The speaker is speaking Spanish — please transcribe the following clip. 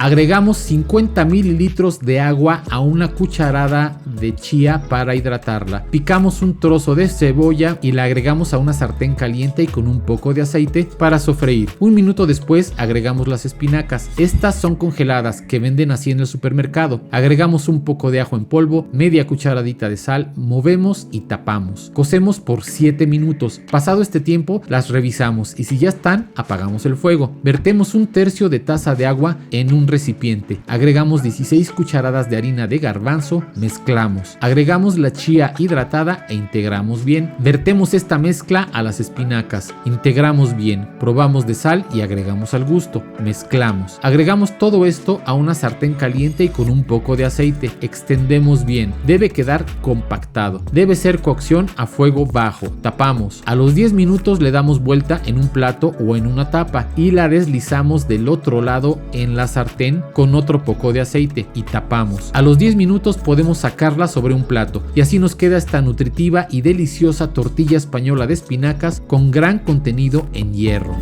Agregamos 50 mililitros de agua a una cucharada de chía para hidratarla. Picamos un trozo de cebolla y la agregamos a una sartén caliente y con un poco de aceite para sofreír. Un minuto después agregamos las espinacas. Estas son congeladas, que venden así en el supermercado. Agregamos un poco de ajo en polvo, media cucharadita de sal, movemos y tapamos. Cocemos por 7 minutos. Pasado este tiempo las revisamos y si ya están, apagamos el fuego. Vertemos un tercio de taza de agua en un recipiente. Agregamos 16 cucharadas de harina de garbanzo, mezclamos. Agregamos la chía hidratada e integramos bien. Vertemos esta mezcla a las espinacas. Integramos bien. Probamos de sal y agregamos al gusto. Mezclamos. Agregamos todo esto a una sartén caliente y con un poco de aceite. Extendemos bien. Debe quedar compactado. Debe ser cocción a fuego bajo. Tapamos. A los 10 minutos le damos vuelta en un plato o en una tapa y la deslizamos del otro lado en la sartén con otro poco de aceite y tapamos. A los 10 minutos podemos sacarla sobre un plato y así nos queda esta nutritiva y deliciosa tortilla española de espinacas con gran contenido en hierro.